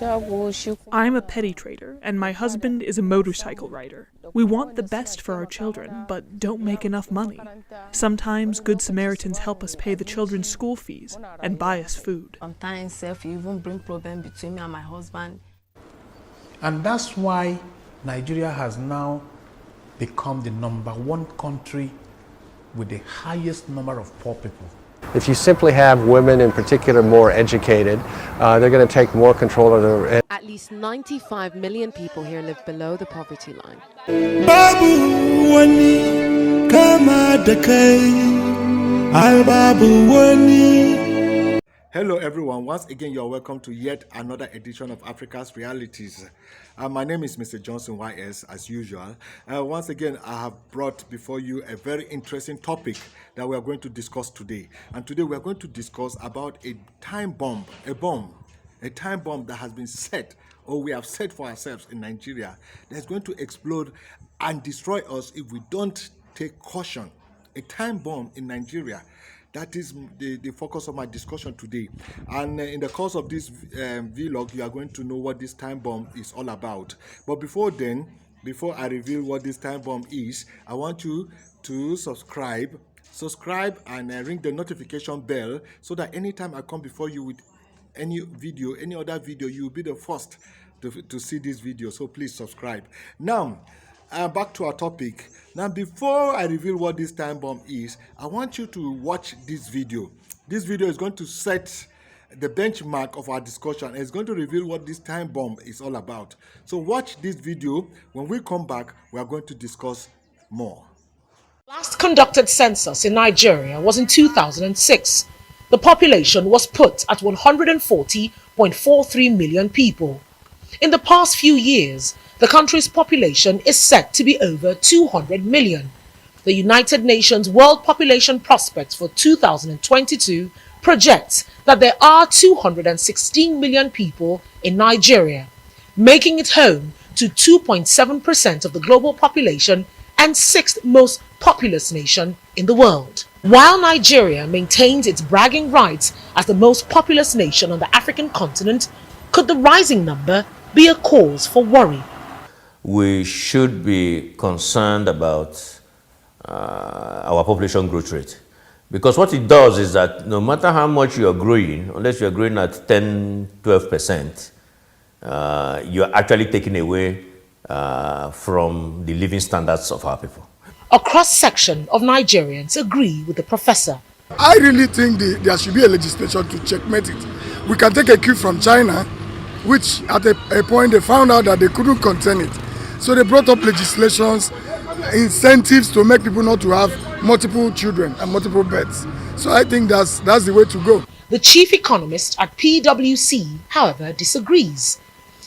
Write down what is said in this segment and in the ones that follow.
I'm a petty trader, and my husband is a motorcycle rider. We want the best for our children, but don't make enough money. Sometimes Good Samaritans help us pay the children's school fees and buy us food. Sometimes you even bring problem between me and my husband. And that's why Nigeria has now become the #1 country with the highest number of poor people. If you simply have women in particular more educated, they're going to take more control of their... At least 95 million people here live below the poverty line. Hello everyone, once again you are welcome to yet another edition of Africa's Realities. My name is Mr. Johnson YS as usual. Once again I have brought before you a very interesting topic that we are going to discuss today. And today we are going to discuss about a time bomb, a time bomb that has been set, or we have set for ourselves in Nigeria, that's going to explode and destroy us if we don't take caution. A time bomb in Nigeria. That is the focus of my discussion today. And in the course of this vlog, you are going to know what this time bomb is all about. But before I reveal what this time bomb is, I want you to subscribe and ring the notification bell so that anytime I come before you with any other video, you will be the first to see this video. So please subscribe. Now, back to our topic. Now, before I reveal what this time bomb is, I want you to watch this video. This video is going to set the benchmark of our discussion. It's going to reveal what this time bomb is all about. So watch this video. When we come back, we are going to discuss more. Last conducted census in Nigeria was in 2006. The population was put at 140.43 million people. In the past few years, the country's population is set to be over 200 million. The United Nations World Population Prospects for 2022 projects that there are 216 million people in Nigeria, making it home to 2.7% of the global population and 6th most populous nation in the world. While Nigeria maintains its bragging rights as the most populous nation on the African continent, could the rising number be a cause for worry? We should be concerned about our population growth rate, because what it does is that no matter how much you are growing, unless you are growing at 10-12%, you are actually taking away from the living standards of our people. A cross-section of Nigerians agree with the professor. I really think there should be a legislation to checkmate it. We can take a cue from China, which at a point they found out that they couldn't contain it. So they brought up legislations, incentives to make people not to have multiple children and multiple births. So I think that's the way to go. The chief economist at PwC, however, disagrees.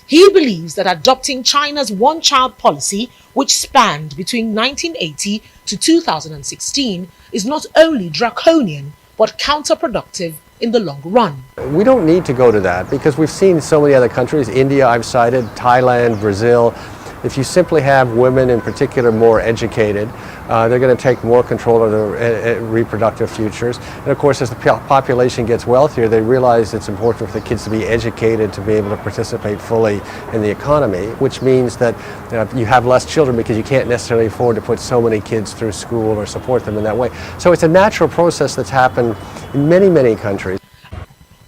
He believes that adopting China's one-child policy, which spanned between 1980 to 2016, is not only draconian, but counterproductive in the long run. We don't need to go to that because we've seen so many other countries, India I've cited, Thailand, Brazil. If you simply have women in particular more educated, they're going to take more control of their reproductive futures. And of course, as the population gets wealthier, they realize it's important for the kids to be educated to be able to participate fully in the economy, which means that you have less children because you can't necessarily afford to put so many kids through school or support them in that way. So it's a natural process that's happened in many, many countries.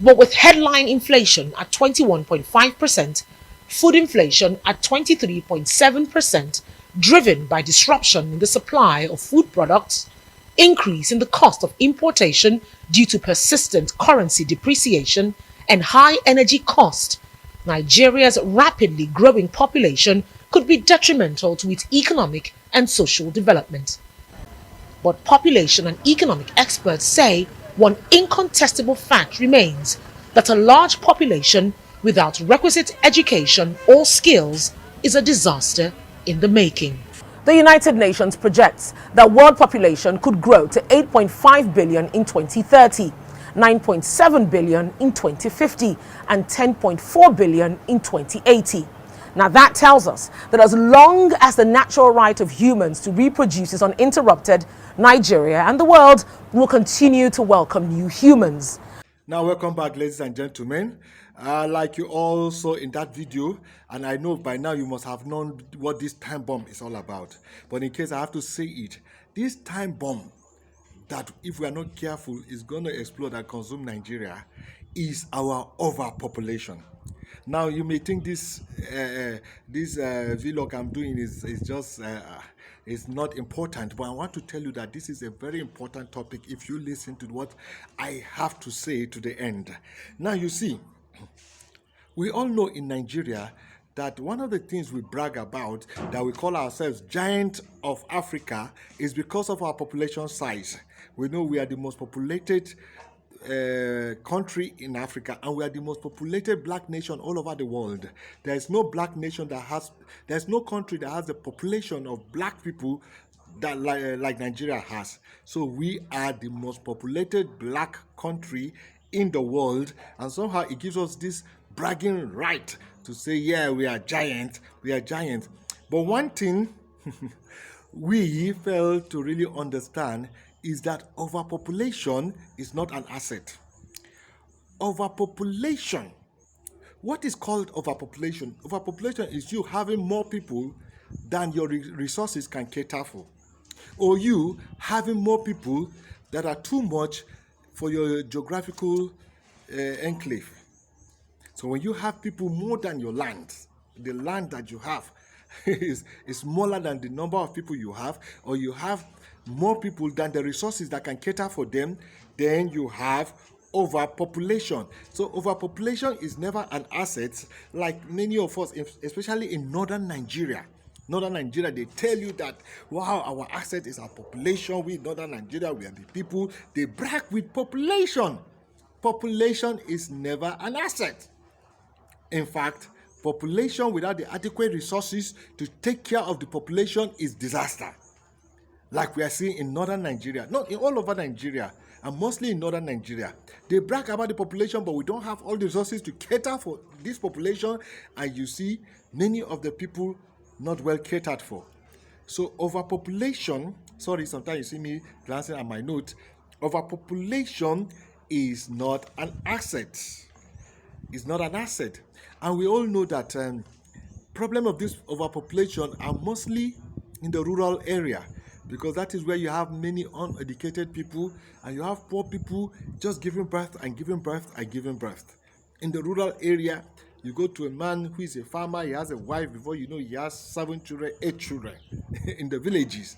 But with headline inflation at 21.5%, food inflation at 23.7%, driven by disruption in the supply of food products, increase in the cost of importation due to persistent currency depreciation and high energy cost, Nigeria's rapidly growing population could be detrimental to its economic and social development. But population and economic experts say one incontestable fact remains that a large population without requisite education or skills is a disaster in the making. The United Nations projects that world population could grow to 8.5 billion in 2030, 9.7 billion in 2050, and 10.4 billion in 2080. Now that tells us that as long as the natural right of humans to reproduce is uninterrupted, Nigeria and the world will continue to welcome new humans. Now, welcome back, ladies and gentlemen. Like you all saw in that video, and I know by now you must have known what this time bomb is all about. But in case I have to say it, this time bomb that if we are not careful is going to explode and consume Nigeria is our overpopulation. Now you may think this vlog I'm doing is just is not important, but I want to tell you that this is a very important topic if you listen to what I have to say to the end. Now you see, we all know in Nigeria that one of the things we brag about, that we call ourselves giant of Africa, is because of our population size. We know we are the most populated country in Africa, and we are the most populated black nation all over the world. There is no black nation that has, there's no country that has the population of black people that like Nigeria has. So we are the most populated black country in the world, and somehow it gives us this bragging right to say, yeah, we are giant, we are giant. But one thing we fail to really understand is that overpopulation is not an asset. Overpopulation. What is called overpopulation? Overpopulation is you having more people than your resources can cater for, or you having more people that are too much for your geographical enclave. So when you have people more than your land, the land that you have is smaller than the number of people you have, or you have more people than the resources that can cater for them, then you have overpopulation. So overpopulation is never an asset, like many of us, especially in northern Nigeria. Northern Nigeria, they tell you that, wow, our asset is our population. We in northern Nigeria, we are the people. They brag with population. Population is never an asset. In fact, population without the adequate resources to take care of the population is disaster. Like we are seeing in northern Nigeria, not in all over Nigeria, and mostly in northern Nigeria. They brag about the population, but we don't have all the resources to cater for this population, and you see many of the people not well catered for. So overpopulation, sorry, sometimes you see me glancing at my notes, overpopulation is not an asset. It's not an asset. And we all know that problem of this overpopulation are mostly in the rural area, because that is where you have many uneducated people, and you have poor people just giving birth and giving birth and giving birth. In the rural area, you go to a man who is a farmer, he has a wife, before you know he has 7 children, 8 children in the villages.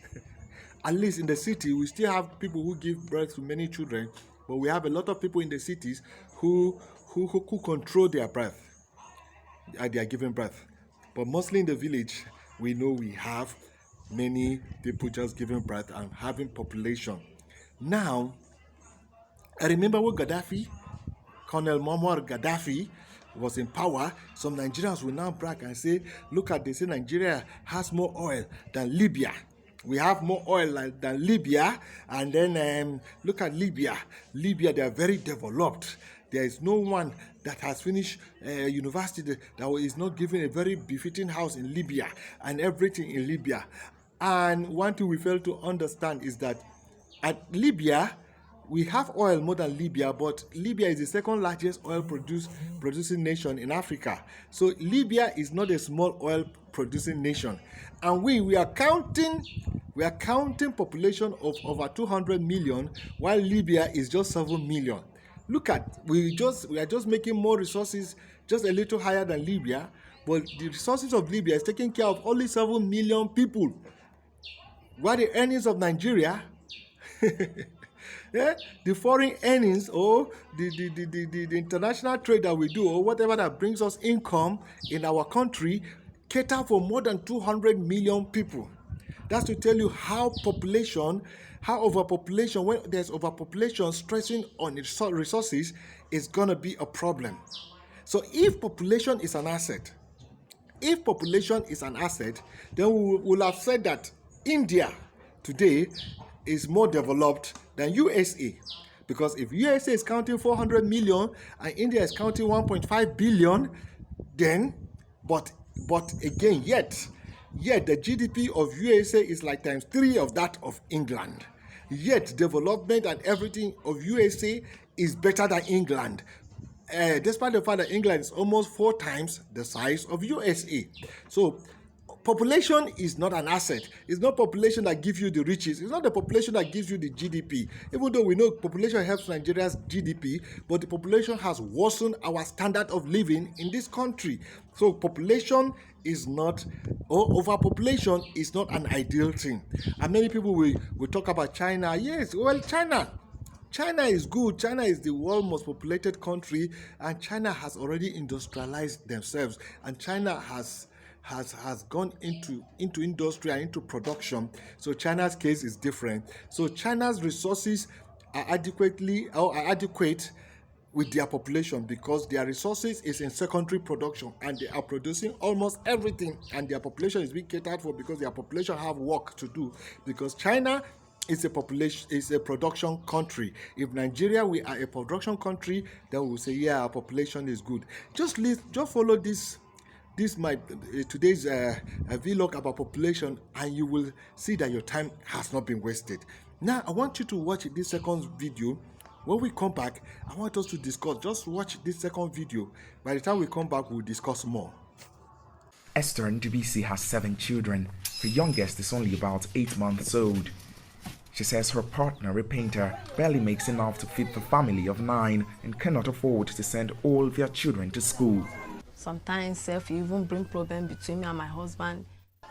At least in the city, we still have people who give birth to many children, but we have a lot of people in the cities who control their birth. They are giving birth. But mostly in the village, we know we have many people just giving birth and having population. Now, I remember when Colonel Muammar Gaddafi was in power, some Nigerians will now brag and say, look at this, Nigeria has more oil than Libya. We have more oil than Libya, and then look at Libya. Libya, they are very developed. There is no one that has finished university that is not given a very befitting house in Libya and everything in Libya. And one thing we fail to understand is that at Libya, we have oil more than Libya, but Libya is the second largest oil producing nation in Africa. So Libya is not a small oil producing nation. And we are counting population of over 200 million, while Libya is just 7 million. Look at, we are just making more resources, just a little higher than Libya, but the resources of Libya is taking care of only 7 million people. While the earnings of Nigeria, yeah, the foreign earnings, or the international trade that we do, or whatever that brings us income in our country, cater for more than 200 million people. That's to tell you how overpopulation, when there's overpopulation stressing on resources, is going to be a problem. So if population is an asset, then we will have said that India today is more developed than USA. Because if USA is counting 400 million and India is counting 1.5 billion, then, but again, yet the GDP of USA is like times 3 of that of England. Yet development and everything of USA is better than England. despite the fact that England is almost 4 times the size of USA. So population is not an asset. It's not population that gives you the riches. It's not the population that gives you the GDP. Even though we know population helps Nigeria's GDP, but the population has worsened our standard of living in this country. So population is not, or overpopulation is not an ideal thing. And many people will talk about China. Yes, well, China is good. China is the world's most populated country, and China has already industrialized themselves, and China has gone into industry and into production. So China's case is different. So China's resources are adequate with their population, because their resources is in secondary production, and they are producing almost everything, and their population is being catered for because their population have work to do. Because China is a production country. If Nigeria, we are a production country, then we'll say, yeah, our population is good. Just follow this today's vlog about population, and you will see that your time has not been wasted. Now I want you to watch this second video. When we come back, I want us to discuss. Just watch this second video. By the time we come back, we'll discuss more. Esther Ndubisi has 7 children. Her youngest is only about 8 months old. She says her partner, a painter, barely makes enough to feed the family of 9 and cannot afford to send all their children to school. Sometimes you even bring problem between me and my husband.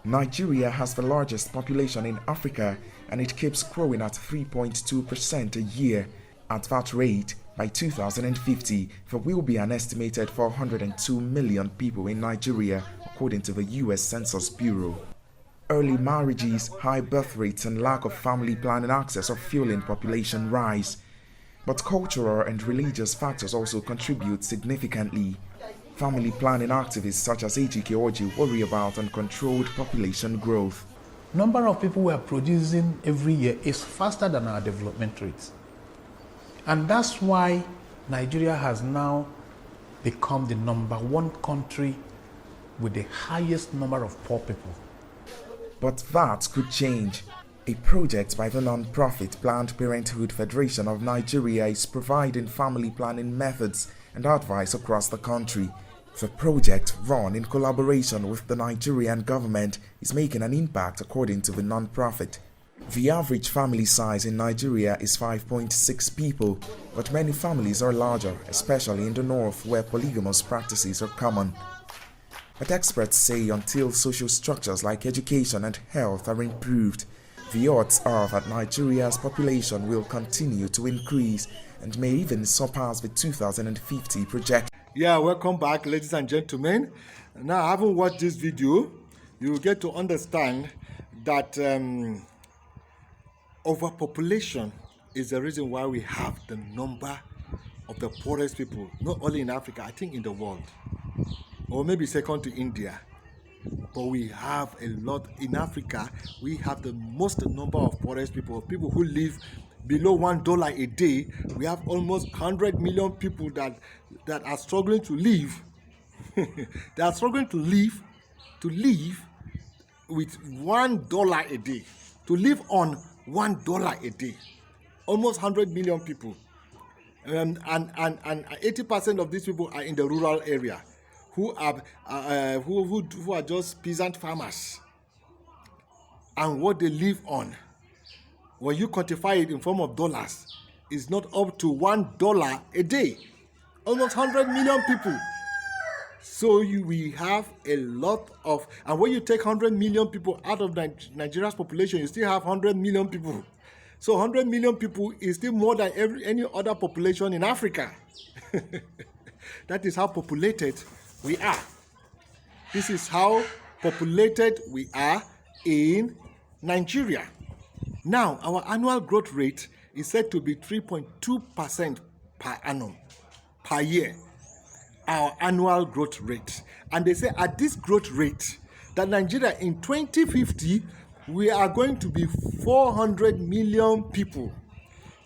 Nigeria has the largest population in Africa, and it keeps growing at 3.2% a year. At that rate, by 2050, there will be an estimated 402 million people in Nigeria, according to the US Census Bureau. Early marriages, high birth rates, and lack of family planning access are fueling population rise. But cultural and religious factors also contribute significantly. Family planning activists such as Ejike Oji worry about uncontrolled population growth. Number of people we are producing every year is faster than our development rates. And that's why Nigeria has now become the #1 country with the highest number of poor people. But that could change. A project by the non-profit Planned Parenthood Federation of Nigeria is providing family planning methods and advice across the country. The project, run in collaboration with the Nigerian government, is making an impact according to the non-profit. The average family size in Nigeria is 5.6 people, but many families are larger, especially in the north where polygamous practices are common. But experts say until social structures like education and health are improved, the odds are that Nigeria's population will continue to increase and may even surpass the 2050 projection. Yeah, welcome back, ladies and gentlemen. Now, having watched this video, you will get to understand that overpopulation is the reason why we have the number of the poorest people, not only in Africa, I think in the world, or maybe second to India. But we have a lot in Africa. We have the most number of poorest people who live below $1 a day. We have almost 100 million people that are struggling to live. They are struggling to live with $1 a day, to live on $1 a day. Almost 100 million people, and 80% of these people are in the rural area, who are just peasant farmers, and what they live on, when you quantify it in form of dollars, is not up to $1 a day. Almost 100 million people. So we have a lot of, and when you take 100 million people out of Nigeria's population, you still have 100 million people. So 100 million people is still more than any other population in Africa. That is how populated we are. This is how populated we are in Nigeria. Now, our annual growth rate is said to be 3.2% per annum, per year. Our annual growth rate. And they say at this growth rate, that Nigeria in 2050, we are going to be 400 million people.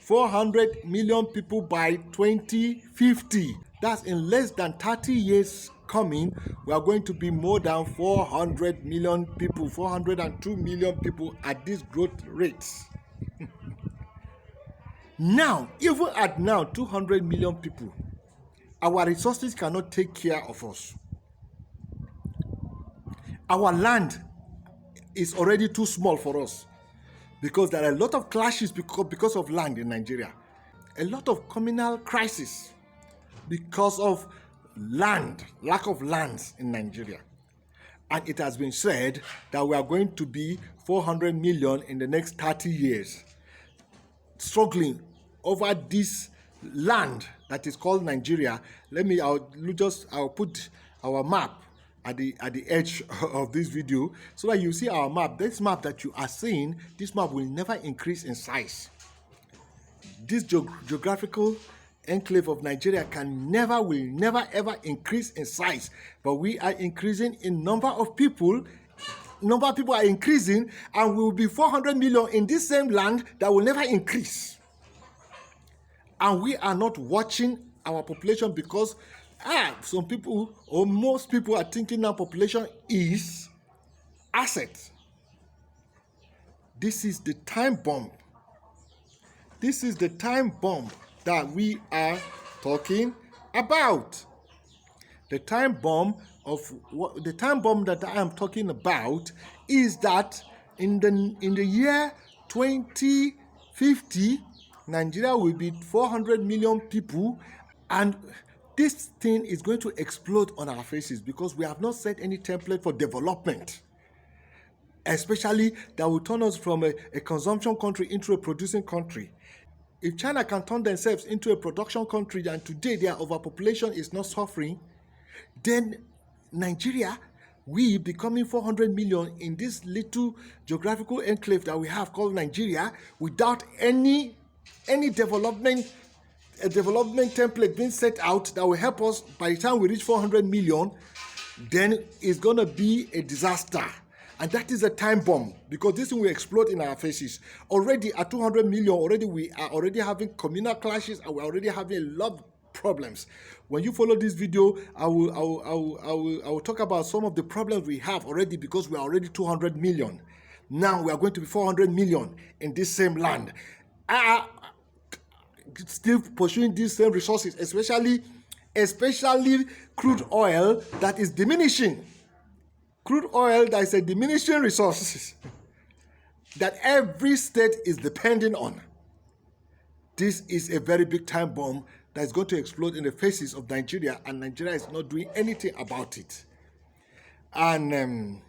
400 million people by 2050. That's in less than 30 years coming, we are going to be more than 400 million people, 402 million people at this growth rates. Now, even at now, 200 million people, Our resources cannot take care of us. Our land is already too small for us because there are a lot of clashes because of land in Nigeria. A lot of communal crisis because of land, lack of lands in Nigeria. And it has been said that we are going to be 400 million in the next 30 years, struggling over this land that is called Nigeria. I'll put our map at the edge of this video so that you see our map. This map that you are seeing, this map will never increase in size. This geographical enclave of Nigeria will never ever increase in size, but we are increasing in number of people. Number of people are increasing, and we will be 400 million in this same land that will never increase. And we are not watching our population because some people or most people are thinking now population is asset. This is the time bomb. This is the time bomb that we are talking about. The time bomb that I am talking about is that in the year 2050, Nigeria will be 400 million people, and this thing is going to explode on our faces because we have not set any template for development, especially that will turn us from a consumption country into a producing country. If China can turn themselves into a production country and today their overpopulation is not suffering, then Nigeria, we becoming 400 million in this little geographical enclave that we have called Nigeria without any development template being set out that will help us by the time we reach 400 million, then it's going to be a disaster. And that is a time bomb because this thing will explode in our faces. Already at 200 million, we are already having communal clashes and we're already having a lot of problems. When you follow this video, I will talk about some of the problems we have already because we are already 200 million. Now we are going to be 400 million in this same land. Still pursuing these same resources, especially crude oil that is diminishing. Crude oil that is a diminishing resource that every state is depending on. This is a very big time bomb that is going to explode in the faces of Nigeria, and Nigeria is not doing anything about it. And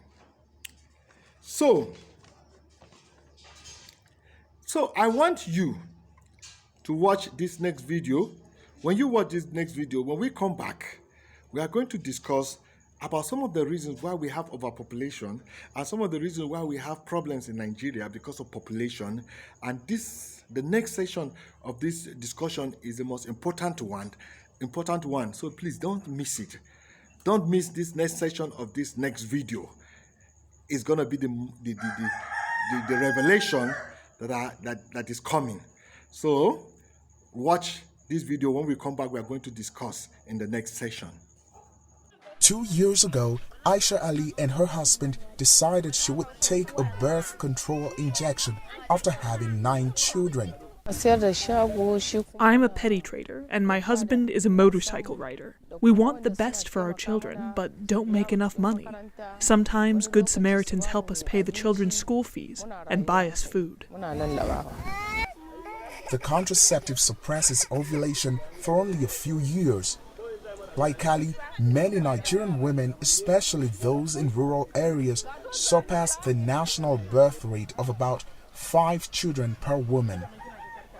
so I want you to watch this next video. When you watch this next video, when we come back, we are going to discuss about some of the reasons why we have overpopulation and some of the reasons why we have problems in Nigeria because of population. And the next session of this discussion is the most important one. So please don't miss it. Don't miss this next session of this next video. It's gonna be the revelation that is coming. So watch this video. When we come back, we are going to discuss in the next session. 2 years ago, Aisha Ali and her husband decided she would take a birth control injection after having 9 children. I'm a petty trader, and my husband is a motorcycle rider. We want the best for our children, but don't make enough money. Sometimes Good Samaritans help us pay the children's school fees and buy us food. The contraceptive suppresses ovulation for only a few years. Like Ali, many Nigerian women, especially those in rural areas, surpass the national birth rate of about 5 children per woman.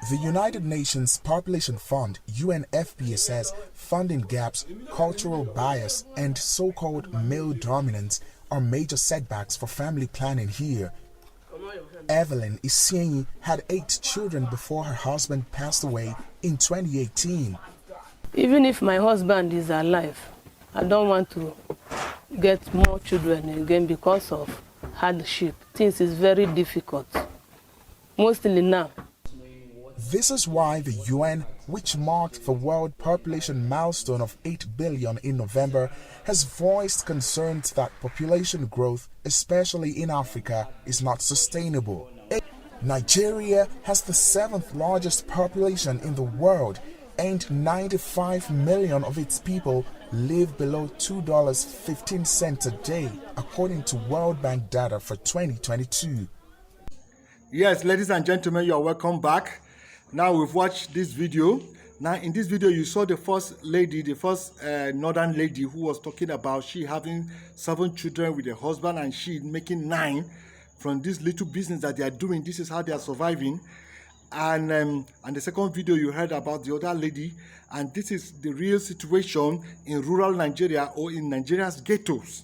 The United Nations Population Fund, UNFPA, says funding gaps, cultural bias, and so-called male dominance are major setbacks for family planning here. Evelyn Isienyi had 8 children before her husband passed away in 2018. Even if my husband is alive, I don't want to get more children again because of hardship. Things is very difficult, mostly now. This is why the UN, which marked the world population milestone of 8 billion in November, has voiced concerns that population growth, especially in Africa, is not sustainable. Nigeria has the 7th largest population in the world, and 95 million of its people live below $2.15 a day, according to World Bank data for 2022. Yes, ladies and gentlemen, you are welcome back. Now we've watched this video. Now in this video, you saw the first lady, the first northern lady who was talking about she having 7 children with a husband and she making 9 from this little business that they are doing. This is how they are surviving. And the second video you heard about the other lady, and this is the real situation in rural Nigeria or in Nigeria's ghettos,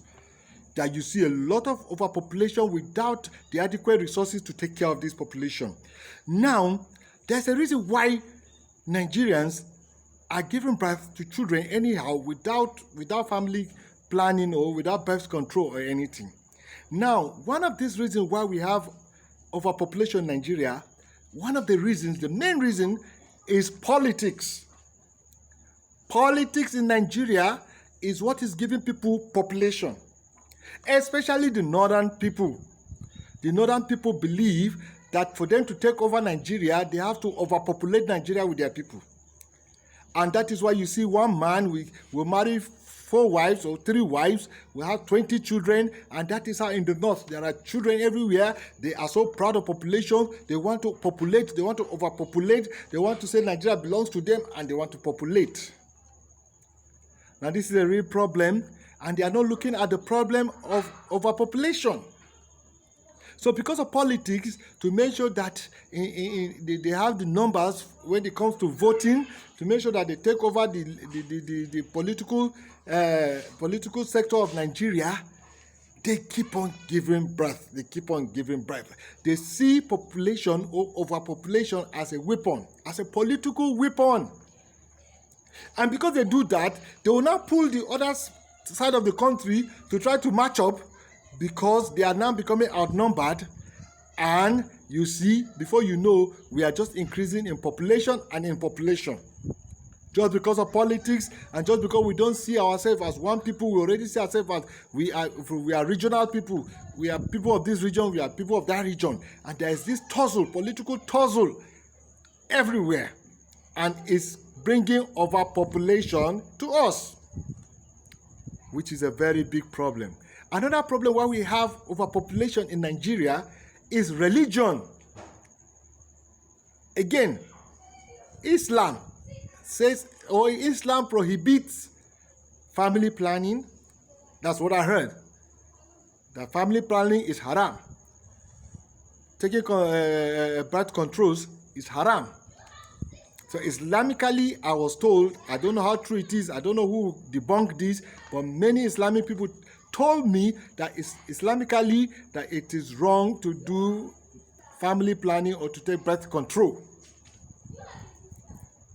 that you see a lot of overpopulation without the adequate resources to take care of this population. Now, there's a reason why Nigerians are giving birth to children anyhow without family planning or without birth control or anything. Now, one of these reasons why we have overpopulation in Nigeria, one of the reasons, the main reason, is politics. Politics in Nigeria is what is giving people population, especially the northern people. The northern people believe that for them to take over Nigeria, they have to overpopulate Nigeria with their people. And that is why you see one man will marry 4 wives or 3 wives, we have 20 children, and that is how in the north there are children everywhere. They are so proud of population. They want to populate, they want to overpopulate, they want to say Nigeria belongs to them, and they want to populate. Now this is a real problem, and they are not looking at the problem of overpopulation. So because of politics, to make sure that they have the numbers when it comes to voting, to make sure that they take over the political sector of Nigeria, they keep on giving birth. They keep on giving birth. They see population or overpopulation as a weapon, as a political weapon. And because they do that, they will now pull the other side of the country to try to match up, because they are now becoming outnumbered. And you see, before you know, we are just increasing in population and in population. Just because of politics, and just because we don't see ourselves as one people, we already see ourselves as we are regional people. We are people of this region, we are people of that region. And there is this tussle, political tussle everywhere. And it's bringing overpopulation to us, which is a very big problem. Another problem why we have overpopulation in Nigeria is religion. Again, Islam says, or Islam prohibits family planning. That's what I heard. That family planning is haram. Taking birth controls is haram. So Islamically, I was told, I don't know how true it is, I don't know who debunked this, but many Islamic people told me that Islamically that it is wrong to do family planning or to take birth control.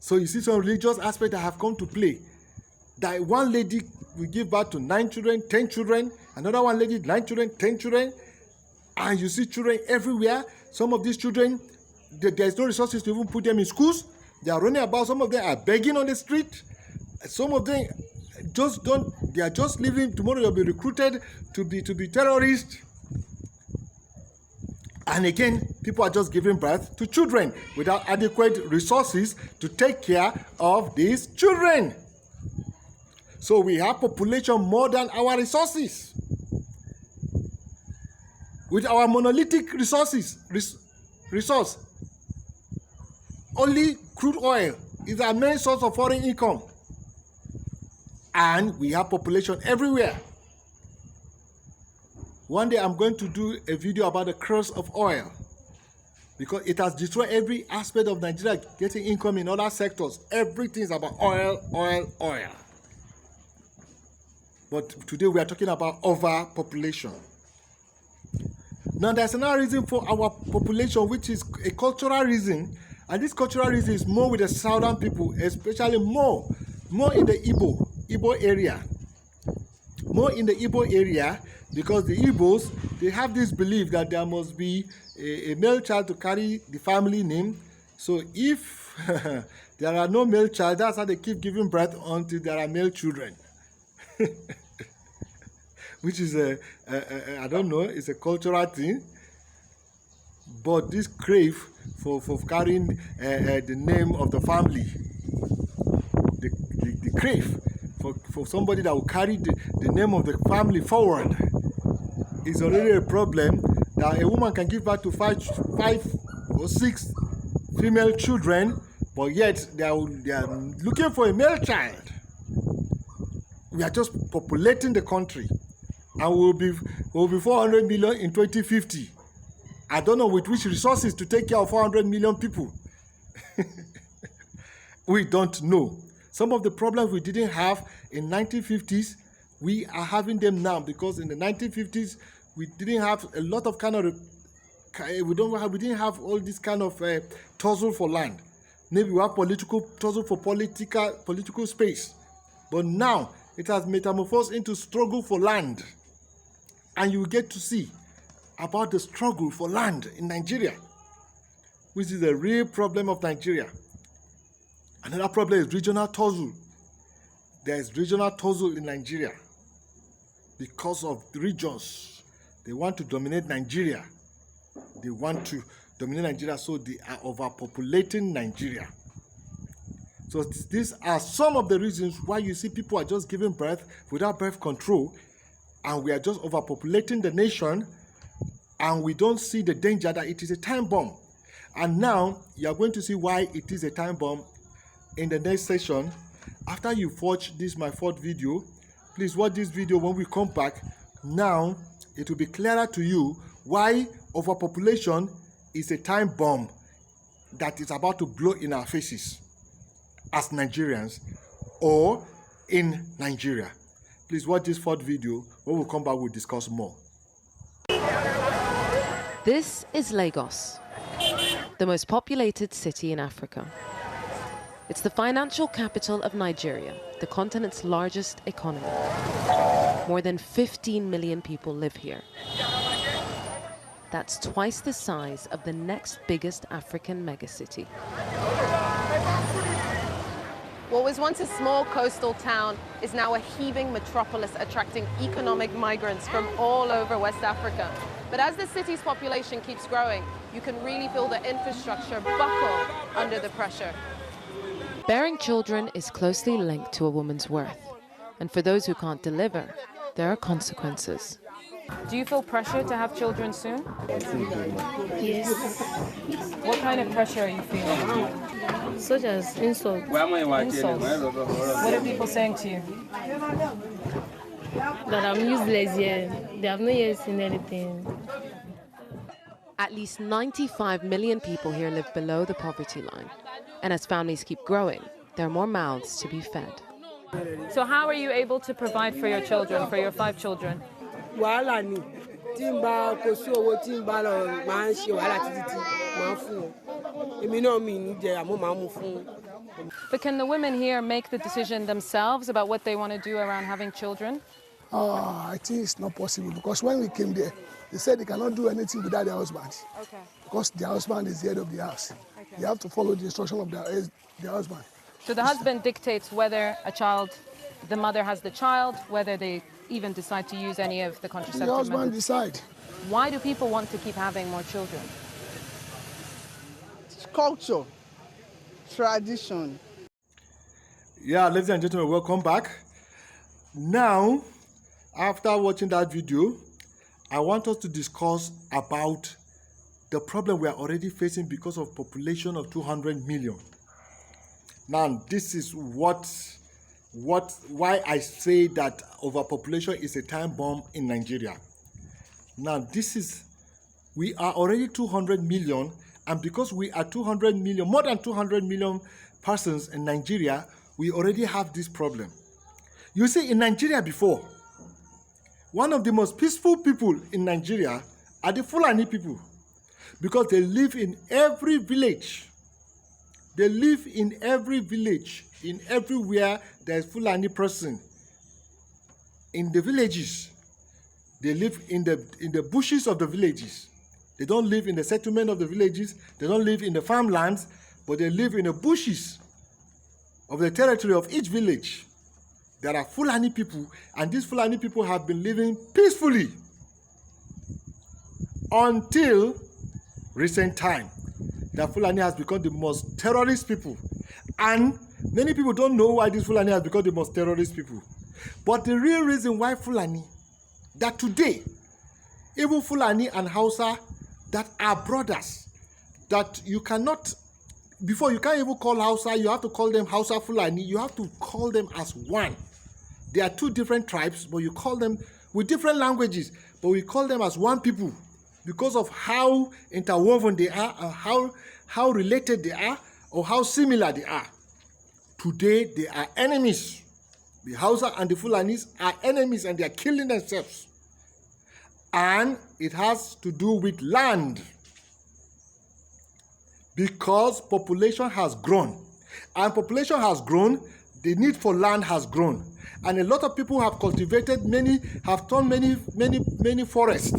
So you see some religious aspects that have come to play. That one lady will give birth to 9 children, 10 children, another one lady 9 children, 10 children, and you see children everywhere. Some of these children, there's no resources to even put them in schools. They are running about. Some of them are begging on the street. Some of them they are just living. Tomorrow they'll be recruited to be terrorists. And again, people are just giving birth to children without adequate resources to take care of these children. So we have population more than our resources. With our monolithic resource, only crude oil is our main source of foreign income. And we have population everywhere. One day I'm going to do a video about the curse of oil, because it has destroyed every aspect of Nigeria getting income in other sectors. Everything is about oil, oil, oil. But today we are talking about overpopulation. Now there's another reason for our population, which is a cultural reason. And this cultural reason is more with the southern people, especially more in the Igbo area. More in the Igbo area, because the Igbos, they have this belief that there must be a male child to carry the family name. So if there are no male child, that's how they keep giving birth until there are male children. Which is I don't know, it's a cultural thing. But this crave for carrying the name of the family crave for somebody that will carry the name of the family forward. It's already a problem that a woman can give birth to five or six female children, but yet they are looking for a male child. We are just populating the country, and we'll be 400 million in 2050. I don't know with which resources to take care of 400 million people. We don't know. Some of the problems we didn't have in 1950s, we are having them now, because in the 1950s we didn't have a lot of we didn't have all this kind of tussle for land. Maybe we have political tussle for political space, but now it has metamorphosed into struggle for land, and you get to see about the struggle for land in Nigeria, which is a real problem of Nigeria. Another problem is regional tussle. There is regional tussle in Nigeria because of the regions. They want to dominate Nigeria. They want to dominate Nigeria, so they are overpopulating Nigeria. So these are some of the reasons why you see people are just giving birth without birth control, and we are just overpopulating the nation, and we don't see the danger that it is a time bomb. And now you are going to see why it is a time bomb in the next session. After you've watched this, my fourth video, please watch this video when we come back. Now it will be clearer to you why overpopulation is a time bomb that is about to blow in our faces as Nigerians or in Nigeria. Please watch this fourth video. When we come back, we'll discuss more. This is Lagos, the most populated city in Africa. It's the financial capital of Nigeria, the continent's largest economy. More than 15 million people live here. That's twice the size of the next biggest African megacity. What was once a small coastal town is now a heaving metropolis attracting economic migrants from all over West Africa. But as the city's population keeps growing, you can really feel the infrastructure buckle under the pressure. Bearing children is closely linked to a woman's worth. And for those who can't deliver, there are consequences. Do you feel pressure to have children soon? Yes. What kind of pressure are you feeling? Such as insults. Insults. What are people saying to you? That I'm useless here. They have not yet seen anything. At least 95 million people here live below the poverty line. And as families keep growing, there are more mouths to be fed. So how are you able to provide for your children, for your 5 children? Wàhálà ni tí n bá kò sí owó tí n bá lọ máa ń ṣe wàhálà títí máa ń fún wọn. Èmi náà mi ní jẹ àmọ́ máa ń mú fún wọn. But can the women here make the decision themselves about what they want to do around having children? I think it's not possible, because when we came there, they said they cannot do anything without their husband. Okay. Because their husband is the head of the house. Okay. They have to follow the instruction of their husband. So the husband dictates whether the mother has the child, whether they even decide to use any of the contraceptive The husband methods. decide. Why do people want to keep having more children? Culture, tradition. Yeah, ladies and gentlemen, welcome back. Now, after watching that video, I want us to discuss about the problem we are already facing because of population of 200 million. Now, this is why I say that overpopulation is a time bomb in Nigeria. Now, we are already 200 million, and because we are 200 million, more than 200 million persons in Nigeria, we already have this problem. You see, in Nigeria before, one of the most peaceful people in Nigeria are the Fulani people, because they live in every village. They live in every village, in everywhere there's Fulani person. In the villages, they live in the bushes of the villages. They don't live in the settlement of the villages. They don't live in the farmlands, but they live in the bushes of the territory of each village. There are Fulani people, and these Fulani people have been living peacefully until recent time. The Fulani has become the most terrorist people, and Many people don't know why these Fulani has become the most terrorist people. But the real reason why Fulani, that today, even Fulani and Hausa that are brothers, that you cannot, before you can't even call Hausa, you have to call them Hausa Fulani, you have to call them as one. They are two different tribes, but you call them with different languages, but we call them as one people because of how interwoven they are, and how related they are, or how similar they are. Today, they are enemies. The Hausa and the Fulanis are enemies, and they are killing themselves. And it has to do with land. Because population has grown. And population has grown, the need for land has grown. And a lot of people have cultivated have turned many forests.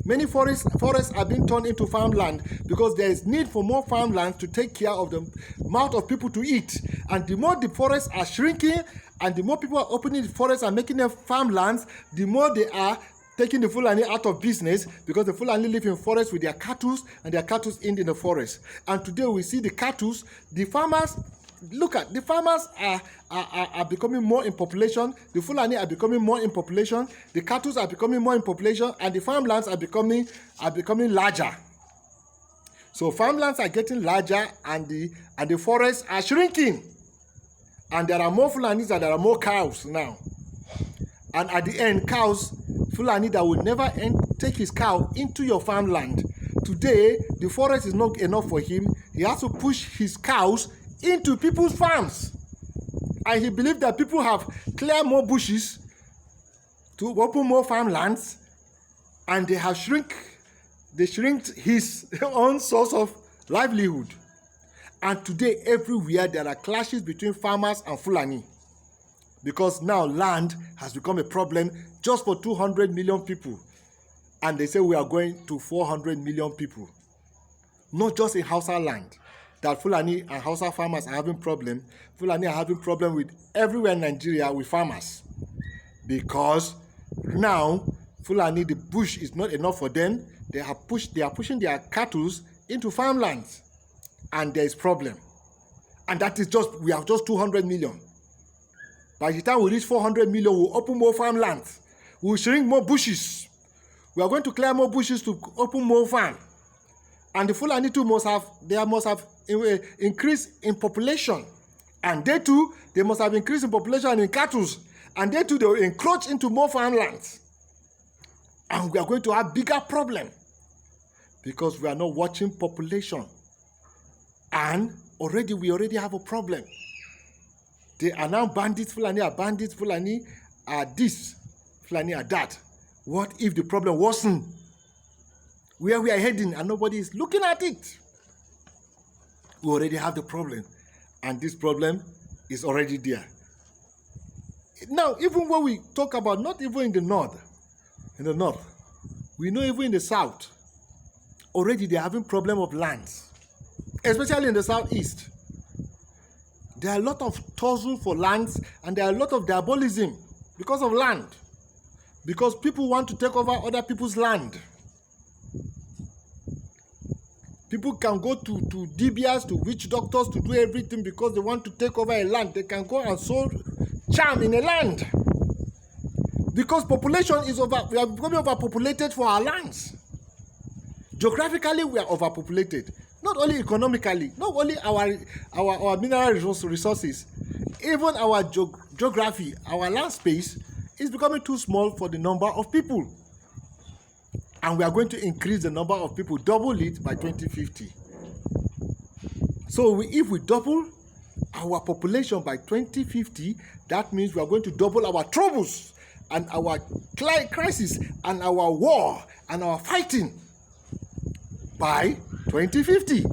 Many forests are being turned into farmland because there is need for more farmland to take care of the amount of people to eat. And the more the forests are shrinking, and the more people are opening the forests and making them farmlands, the more they are taking the Fulani out of business, because the Fulani live in forests with their cattle, and their cattle end in the forest. And today we see the cattle, the farmers. Look at the farmers are becoming more in population. The Fulani are becoming more in population. The cattle are becoming more in population, and the farmlands are becoming larger. So farmlands are getting larger, and the forests are shrinking. And there are more Fulanis and there are more cows now. And at the end, Fulani that will never take his cow into your farmland. Today, the forest is not enough for him. He has to push his cows into people's farms. And he believes that people have cleared more bushes to open more farmlands, and they have shrinked his own source of livelihood. And today, everywhere there are clashes between farmers and Fulani, because now land has become a problem just for 200 million people. And they say we are going to 400 million people. Not just in Hausa land. That Fulani and Hausa farmers are having problem. Fulani are having problem with everywhere in Nigeria with farmers. Because now, Fulani, the bush is not enough for them. They are pushing their cattle into farmlands. And there is problem. And that is we have just 200 million. By the time we reach 400 million, we'll open more farmlands. We'll shrink more bushes. We are going to clear more bushes to open more farm. And the Fulani too must have increased in population. And they too, they must have increased in population in cattle. And they too, they will encroach into more farmlands. And we are going to have bigger problem. Because we are not watching population. And we already have a problem. They are now bandits, Fulani are bandits, Fulani are this, Fulani are that. What if the problem worsen? Where we are heading and nobody is looking at it? We already have the problem, and this problem is already there. Now, even when we talk about, not even in the north, we know even in the south, already they are having problem of lands, especially in the southeast. There are a lot of tussle for lands, and there are a lot of diabolism because of land. Because people want to take over other people's land. People can go to DBS, to witch doctors, to do everything because they want to take over a land. They can go and sow charm in a land. Because population is we are becoming overpopulated for our lands. Geographically, we are overpopulated. Not only economically, not only our mineral resources, even our geography, our land space is becoming too small for the number of people. And we are going to increase the number of people, double it by 2050. So if we double our population by 2050, that means we are going to double our troubles and our crisis and our war and our fighting by 2050,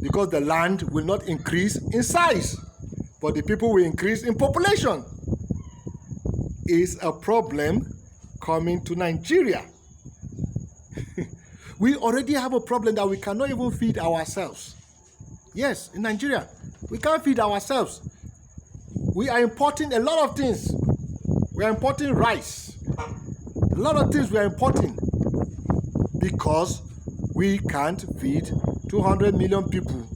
because the land will not increase in size, but the people will increase in population. Is a problem coming to Nigeria. We already have a problem that we cannot even feed ourselves. Yes, in Nigeria, we can't feed ourselves. We are importing a lot of things. We are importing rice. A lot of things we are importing because we can't feed 200 million people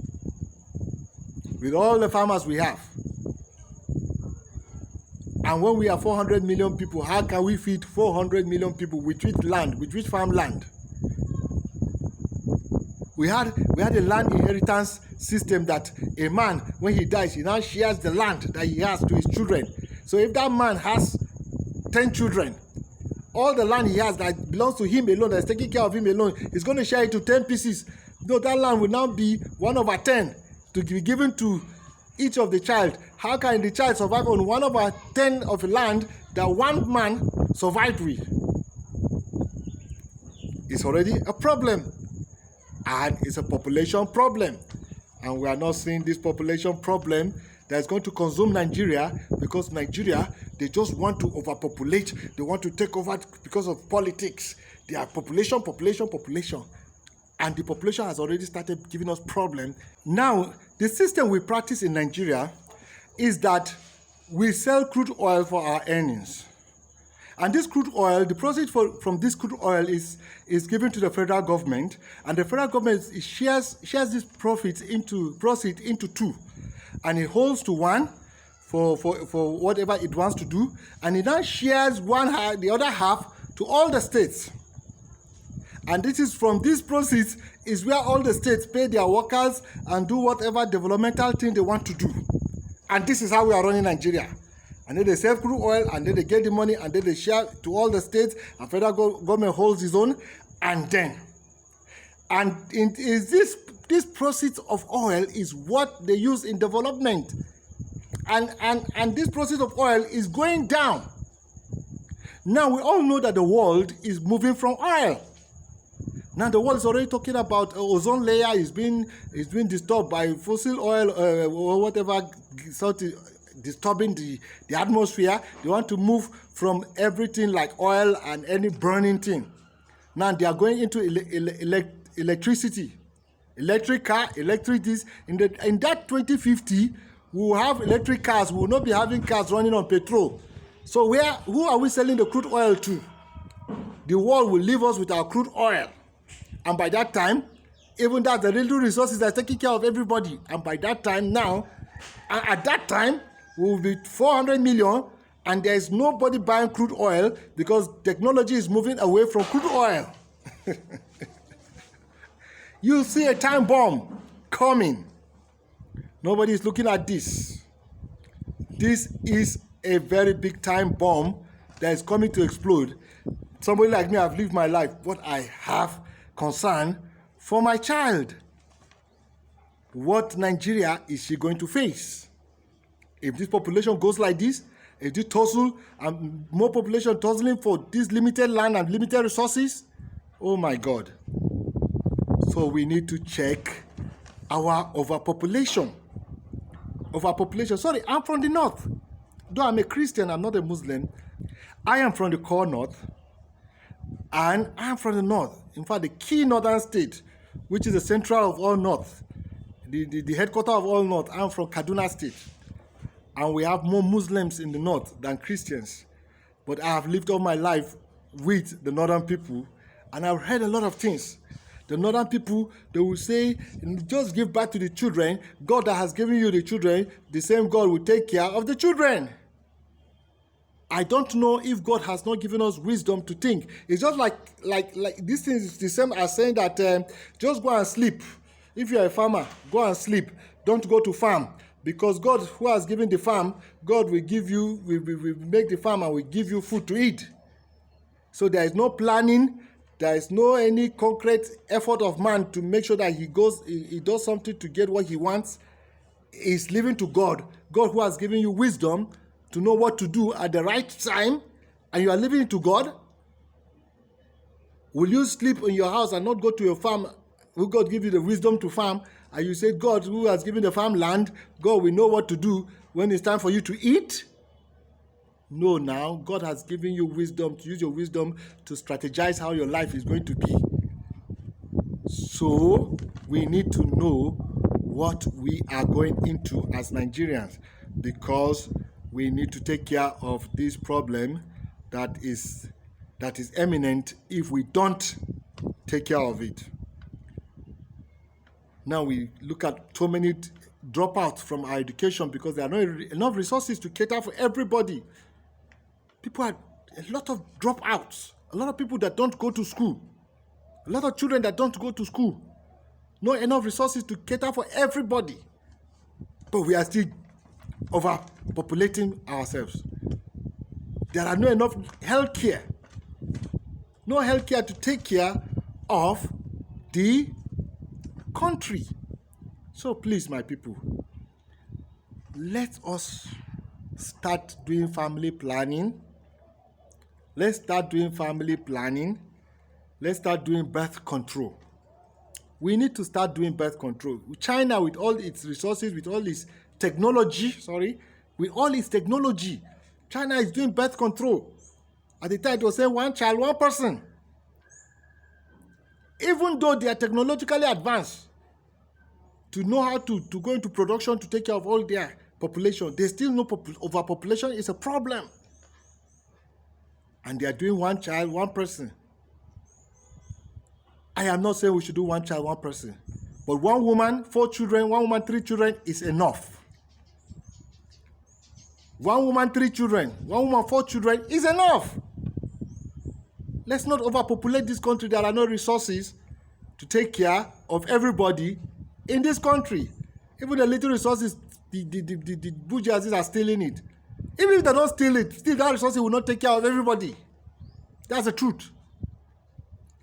with all the farmers we have. And when we are 400 million people, how can we feed 400 million people with which land, with which farmland? We had a land inheritance system that a man, when he dies, he now shares the land that he has to his children. So if that man has 10 children, all the land he has that belongs to him alone, that is taking care of him alone, he's going to share it to 10 pieces. No, that land will now be 1/10 to be given to each of the child. How can the child survive on 1/10 of land that one man survived with? It's already a problem, and it's a population problem. And we are not seeing this population problem that is going to consume Nigeria, because Nigeria, they just want to overpopulate. They want to take over because of politics. They are population. And the population has already started giving us problems. Now, the system we practice in Nigeria is that we sell crude oil for our earnings. And this crude oil, the proceeds from this crude oil is given to the federal government, and the federal government shares this proceeds into two, and it holds to one for whatever it wants to do, and it now shares the other half to all the states. And this is from these proceeds is where all the states pay their workers and do whatever developmental thing they want to do. And this is how we are running Nigeria. And then they sell crude oil, and then they get the money, and then they share to all the states, and federal government holds its own, this proceeds of oil is what they use in development. And this proceeds of oil is going down. Now we all know that the world is moving from oil. Now the world is already talking about ozone layer is being disturbed by fossil oil or whatever, disturbing the atmosphere. They want to move from everything like oil and any burning thing. Now they are going into electricity, electric car, electric this. In that 2050, we will have electric cars. We will not be having cars running on petrol. So who are we selling the crude oil to? The world will leave us with our crude oil. And by that time, even that the little resources are taking care of everybody. And by that time now, at that time, we will be 400 million, and there is nobody buying crude oil because technology is moving away from crude oil. You'll see a time bomb coming. Nobody is looking at this. This is a very big time bomb that is coming to explode. Somebody like me, I've lived my life, but I have concern for my child. What Nigeria is she going to face? If this population goes like this, if this tussle and more population tussling for this limited land and limited resources, oh my God. So we need to check our overpopulation. Sorry, I'm from the north. Though I'm a Christian, I'm not a Muslim. I am from the core north, and I'm from the north. In fact, the key northern state, which is the central of all north, the headquarters of all north. I'm from Kaduna State, and we have more Muslims in the north than Christians. But I have lived all my life with the northern people, and I've heard a lot of things. The northern people, they will say, just give back to the children. God that has given you the children, the same God will take care of the children. I don't know if God has not given us wisdom to think. It's just like this thing is the same as saying that just go and sleep. If you're a farmer, go and sleep. Don't go to farm. Because God, who has given the farm, God will give you, will make the farm and will give you food to eat. So there is no planning. There is no any concrete effort of man to make sure that he does something to get what he wants. He's living to God. God who has given you wisdom to know what to do at the right time, and you are living to God. Will you sleep in your house and not go to your farm? Will God give you the wisdom to farm? And you say, God who has given the farm land, God will know what to do when it's time for you to eat? No, now God has given you wisdom, to use your wisdom to strategize how your life is going to be. So we need to know what we are going into as Nigerians, because we need to take care of this problem that is imminent if we don't take care of it. Now we look at so many dropouts from our education because there are not enough resources to cater for everybody. a lot of dropouts, a lot of people that don't go to school, a lot of children that don't go to school, not enough resources to cater for everybody. But we are still overpopulating ourselves. There are not enough healthcare. No healthcare to take care of the country. So please, my people, let us start doing family planning. Let's start doing family planning. Let's start doing birth control. We need to start doing birth control. China, with all its resources, with all its technology, China is doing birth control. At the time, it was saying 1 child, 1 person. Even though they are technologically advanced to know how to go into production to take care of all their population, they still know overpopulation is a problem. And they are doing 1 child, 1 person. I am not saying we should do 1 child, 1 person. But 1 woman, 4 children, 1 woman, 3 children is enough. 1 woman, 3 children, 1 woman, 4 children is enough. Let's not overpopulate this country. There are no resources to take care of everybody in this country. Even the little resources, the bourgeoisie are stealing it. Even if they don't steal it, still that resources will not take care of everybody. That's the truth.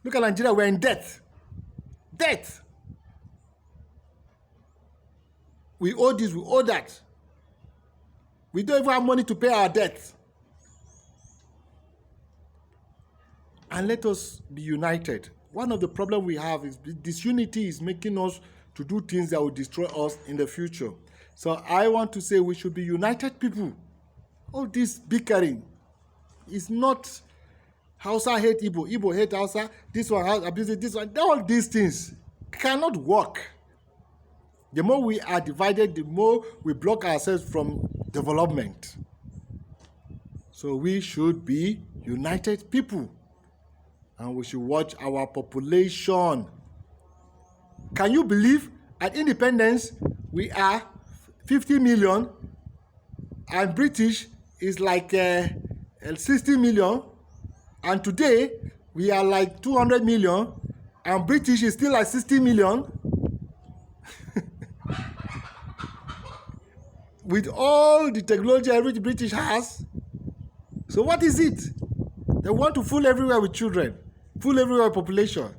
Look at Nigeria, we're in debt. Debt. We owe this, we owe that. We don't even have money to pay our debt. And let us be united. One of the problems we have is disunity is making us to do things that will destroy us in the future. So I want to say we should be united people. All this bickering is not Hausa hate Igbo, Igbo hate Hausa, this one abuses this one. All these things cannot work. The more we are divided, the more we block ourselves from development. So we should be united people. And we should watch our population. Can you believe at independence we are 50 million and British is like 60 million, and today we are like 200 million and British is still like 60 million? With all the technology every British has. So what is it? They want to fool everywhere with children, fool everywhere with population.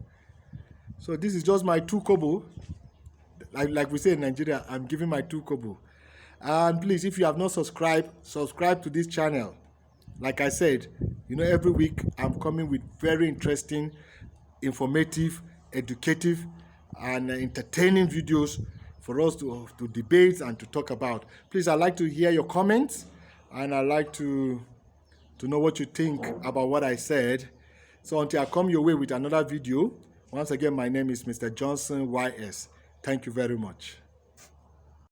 So this is just my 2 kobo. Like we say in Nigeria, I'm giving my 2 kobo. And please, if you have not subscribed, subscribe to this channel. Like I said, you know, every week I'm coming with very interesting, informative, educative, and entertaining videos for us to debate and to talk about. Please, I'd like to hear your comments, and I'd like to know what you think about what I said. So until I come your way with another video, once again, my name is Mr. Johnson YS. Thank you very much.